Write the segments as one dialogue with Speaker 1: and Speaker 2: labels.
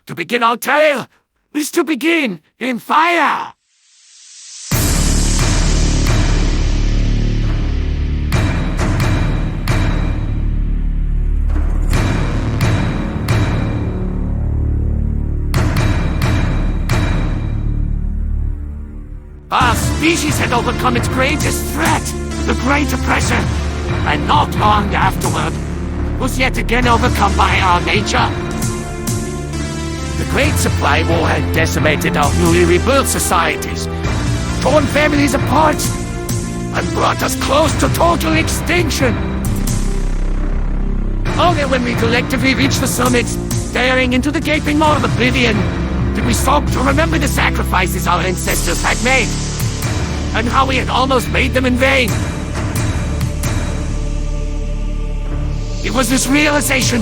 Speaker 1: To begin our tale is to begin in fire. Our species had overcome its greatest threat, the Great Oppressor, and not long afterward was yet again overcome by our nature. The Great Supply War had decimated our newly rebuilt societies, torn families apart, and brought us close to total extinction. Only when we collectively reached the summit, staring into the gaping maw of oblivion, did we stop to remember the sacrifices our ancestors had made, and how we had almost made them in vain. It was this realization,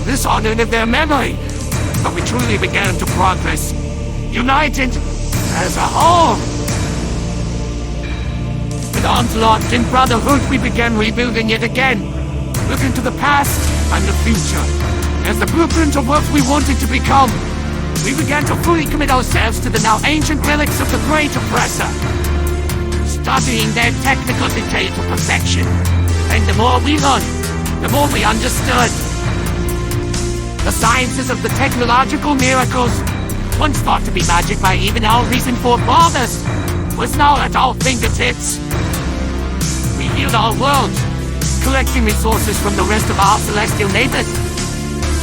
Speaker 1: this honoring of their memory, that we truly began to progress, united as a whole. With arms locked in brotherhood, we began rebuilding yet again, looking to the past and the future, as the blueprint of what we wanted to become. We began to fully commit ourselves to the now ancient relics of the Great Oppressor, studying their technical detail to perfection. And the more we learned, the more we understood. The sciences of the technological miracles, once thought to be magic by even our recent forefathers, was now at our fingertips. We healed our world, collecting resources from the rest of our celestial neighbors,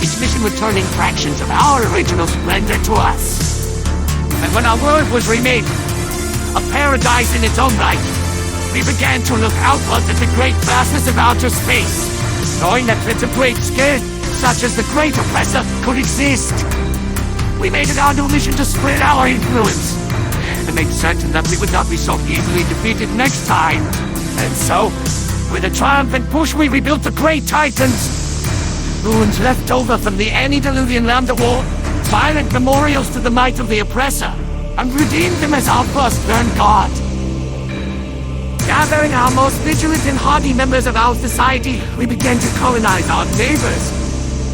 Speaker 1: each mission returning fractions of our original splendor to us. And when our world was remade, a paradise in its own right, we began to look outward at the great vastness of outer space, knowing that threats of great scale, such as the Great Oppressor, could exist. We made it our new mission to spread our influence, and make certain that we would not be so easily defeated next time. And so, with a triumphant push, we rebuilt the Great Titans, ruins left over from the antediluvian Lambda War, silent memorials to the might of the Oppressor, and redeemed them as our firstborn god. Gathering our most vigilant and hardy members of our society, we began to colonize our neighbors.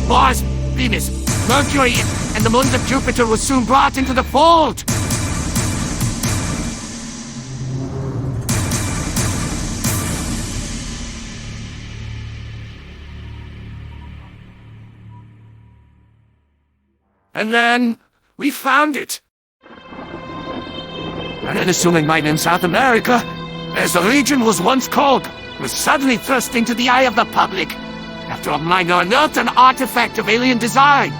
Speaker 1: Mars, Venus, Mercury, and the moons of Jupiter were soon brought into the fold. And then, we found it. An unassuming mine in South America, as the region was once called, was suddenly thrust into the eye of the public, after a minor unearthed an artifact of alien design.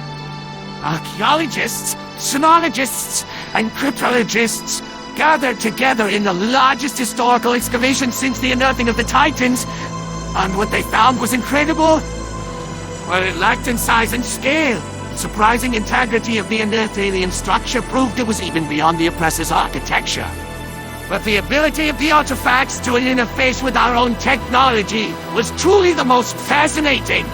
Speaker 1: Archaeologists, sinologists, and cryptologists gathered together in the largest historical excavation since the unearthing of the Titans, and what they found was incredible. While it lacked in size and scale, the surprising integrity of the unearthed alien structure proved it was even beyond the Oppressor's architecture. But the ability of the artifacts to interface with our own technology was truly the most fascinating.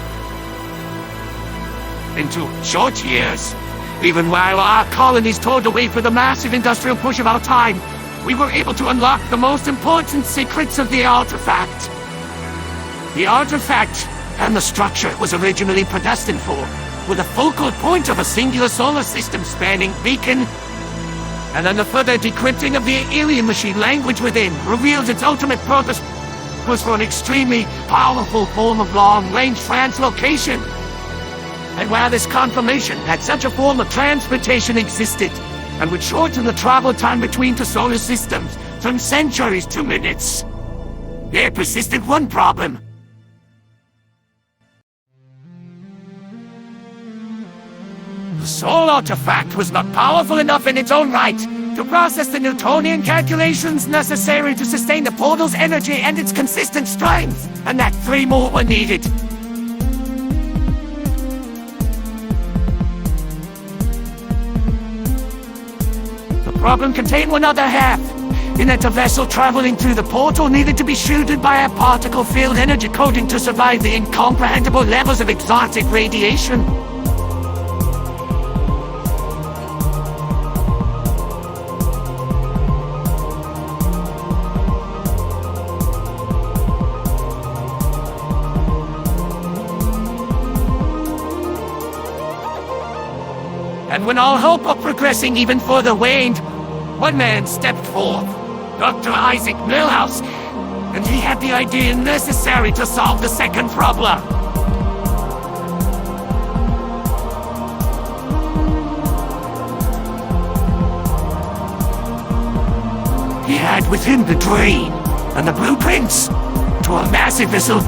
Speaker 1: In 2 short years, even while our colonies toiled away for the massive industrial push of our time, we were able to unlock the most important secrets of the artifact. The artifact and the structure it was originally predestined for, with a focal point of a singular solar system spanning beacon, and then the further decrypting of the alien machine language within reveals its ultimate purpose was for an extremely powerful form of long-range translocation. And while this confirmation that such a form of transportation existed, and would shorten the travel time between two solar systems from centuries to minutes, there persisted one problem. The soul artifact was not powerful enough in its own right to process the Newtonian calculations necessary to sustain the portal's energy and its consistent strength, and that 3 more were needed. The problem contained one other half, in that a vessel traveling through the portal needed to be shielded by a particle field energy coating to survive the incomprehensible levels of exotic radiation. And when all hope of progressing even further waned, one man stepped forth, Dr. Isaac Milhouse, and he had the idea necessary to solve the second problem. He had with him the drain and the blueprints to a massive vessel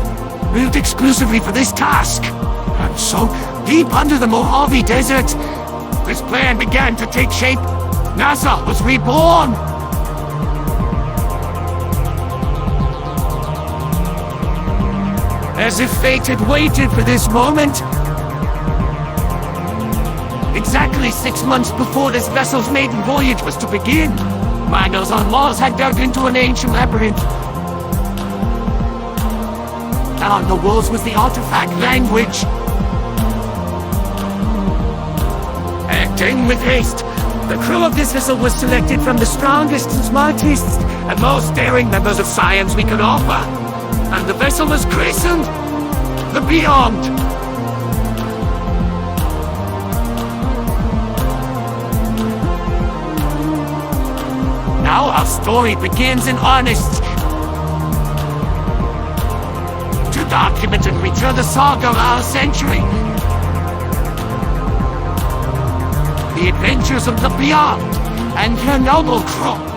Speaker 1: built exclusively for this task. And so, deep under the Mojave Desert, this plan began to take shape. NASA was reborn. As if fate had waited for this moment. Exactly 6 months before this vessel's maiden voyage was to begin, miners on Mars had dug into an ancient labyrinth. On the walls was the artifact language. Acting with haste, the crew of this vessel was selected from the strongest and smartest and most daring members of science we could offer. And the vessel was christened the Beyond. Now our story begins in earnest. To document and retell the saga of our century. The adventures of the Beyond and her noble crew.